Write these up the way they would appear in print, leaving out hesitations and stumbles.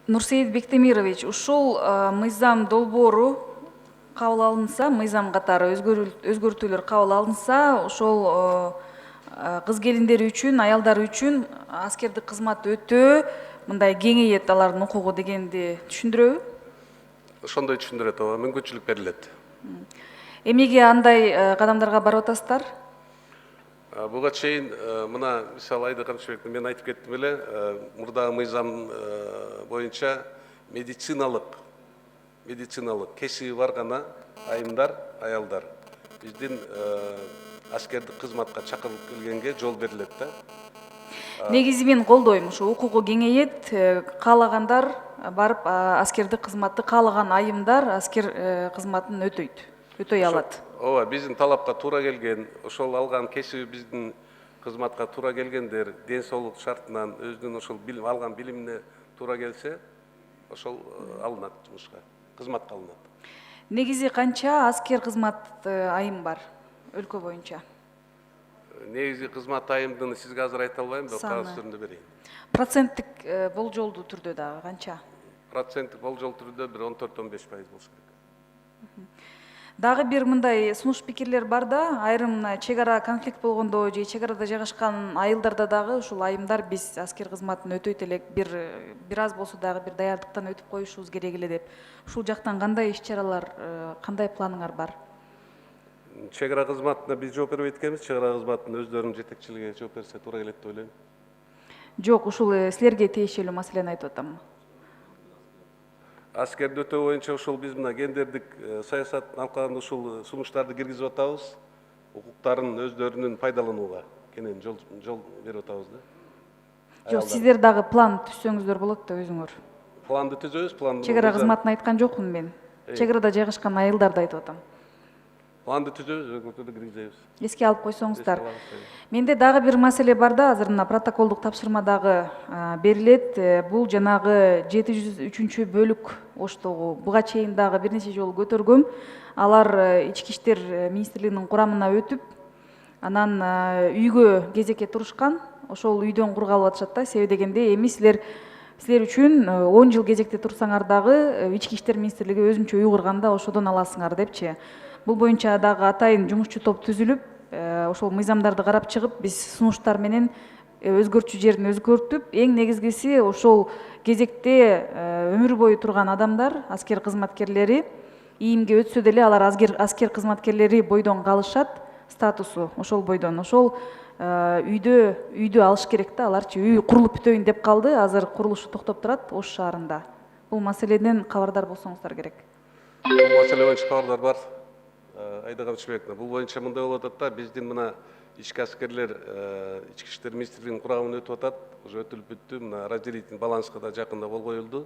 Нурсейит Бектемирович, ушул мыйзам долбоору кабыл алынса, мыйзам катары өзгөртүүлөр кабыл алынса, ошол кыз келиндери үчүн, аялдар үчүн аскердик кызмат өтөө мындай кеңейет алардын укугу дегенди түшүндүрөбү? Ошондой түшүндүрөт, ооба, мүмкүнчүлүк берилет. Эмнеге андай кадамдарга барып атасыздар? Буга чейин мына мисалы Айда Камчыбек мен айтып кеттим эле, мурдагы мыйзам боюнча медициналык кесиби бар гана айымдар, аялдар биздин аскердик кызматка чакырылып келгенге жол берилет да. Негизи мен колдойм, ушу укугу кеңейет, каалагандар барып аскердик кызматты, каалаган айымдар аскер кызматын өтөй алат. Ооба, биздин талапка туура келген, ошол алган кесиби биздин кызматка туура келгендер, ден соолук шартынан өзүнүн ошол алган билимине туура келсе, ошол алынат жумушка, кызматка алынат. Негизи канча аскер кызмат айым бар өлкө боюнча? Негизи кызмат айымдыгын сизге азыр айта албайм, бирок кагаз түрүндө берейин. Проценттик болжолдуу түрдө дагы канча? Проценттик болжол түрдө бир 14-15% болушу керек. Дагы бир мындай сунуш пикирлер бар да, айрым чек ара конфликт болгондо же чек арада жайгашкан айылдарда дагы ушул айымдар биз аскер кызматын өтөйт элек, бир аз болсо дагы бир даярдыктан өтүп коюшубуз керек эле деп. Ушул жактан кандай иш чаралар, кандай планыңар бар? Чек ара кызматына биз жооп бербейт экенбиз, чек ара кызматынын өздөрүнүн жетекчилиги жооп берсе туура келет деп ойлойм. Жок, ушул силерге тиешелүү маселени айтып атам. Аскерди өтөө боюнча ушул биз мына гендердик саясаттын алкагында ушул сунуштарды киргизип атабыз. Укуктарын өздөрүнүн пайдаланууга кенен жол берип атабыз да. Жок, сиздер дагы план түзсөңүздөр болот да өзүңөр. Планды түзөбүз, планды. Чек ара кызматын айткан жокмун мен. Чек арада жайгашкан айылдарды айтып атам. Планды түзөбүз, өкмөттөрдө киргизебиз. Эске алып койсоңуздар. Менде дагы бир маселе бар да, азыр мына протоколдук тапшырмадагы берилет. Бул жанагы 703 бөлүк оштогу. Буга чейин дагы бир нече жолу көтөргөм. Алар Ички иштер министрлигинин курамына өтүп, анан үйгө кезекке турушкан. Ошол үйдөн кургалып атышат да. Себеби дегенде эми силер үчүн 10 жыл кезекте турсаңар дагы Ички иштер министрлиги өзүнчө үй курганда ошодон аласыңар депчи. Бул боюнча дагы атайын жумушчу топ түзүлүп, ошол мыйзамдарды карап чыгып, биз сунуштар менен өзгөртчү жерин өзгөртүп, эң негизгиси ошол кезекте өмүр бою турган адамдар, аскер кызматкерлери ийимге өтсө деле алар аскер кызматкерлери бойдон калышат, статусу ошол бойдон. Ошол үйдү алыш керек да, аларчы үй курулуп бүтөйүн деп калды, азыр курулушу токтоп турат Ош шаарында. Бул маселеден кабардар болсоңуздар керек. Бул маселе боюнча кабардар бар. Айда Камчыбековна, бул боюнча мындай болуп атат да, биздин мына ички аскерлер Ички иштер министрлигинин курамына өтүп атат, уже өтүлүп бүттү, мына разделительный баланска да жакында кол коюлду.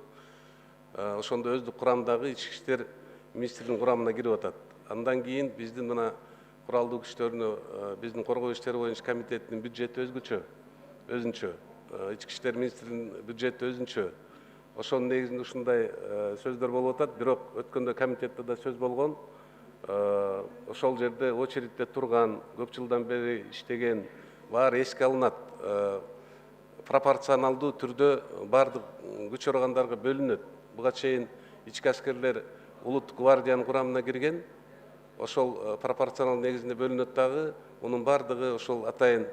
Ошондо өздүк курамдагы Ички иштер министрлигинин курамына кирип атат. Андан кийин биздин мына куралдуу күчтөрүнө, биздин коргоо иштери боюнча комитеттин бюджети өзүнчө, Ички иштер министрлигинин бюджети өзүнчө. Ошонун негизинде ушундай сөздөр болуп атат, бирок өткөндө комитетте да сөз болгон. Ошол жерде очередте турган, көп жылдан бери иштеген баары эске алынат. Пропорционалдуу түрдө бардык күч органдарга бөлүнөт. Буга чейин ички аскерлер улуттук гвардиянын курамына кирген. Ошол пропорционал негизинде бөлүнөт дагы. Мунун бардыгы ошол атайын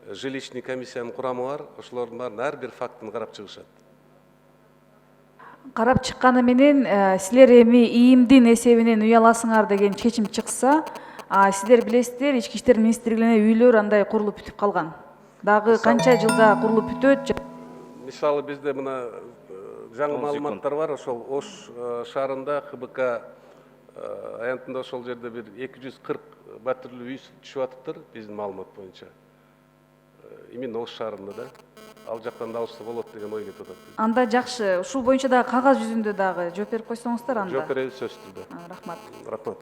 жилищный комиссиянын курамы бар. Ошолордун баарын ар бир фактын карап чыгышат. Карап чыкканы менен силер эми ийимдин эсебинен үй аласыңар деген чечим чыкса, сиздер билесиздер, Ички иштер министрлигине үйлөр андай курулуп бүтүп калган. Дагы канча жылда курулуп бүтөт? Мисалы бизде мына жаңы маалыматтар бар, ошол Ош шаарында ХБК аянтында ошол жерде бир 240 батирлүү үй түшүп атыптыр биздин маалымат боюнча. Именно Ош шаарында да. Ал жактан да алышса болот деген ой кетип атат. Анда жакшы. Ушул боюнча дагы кагаз жүзүндө дагы жооп берип койсоңуздар анда. Жооп беребиз сөзсүз түрдө. Рахмат. Рахмат.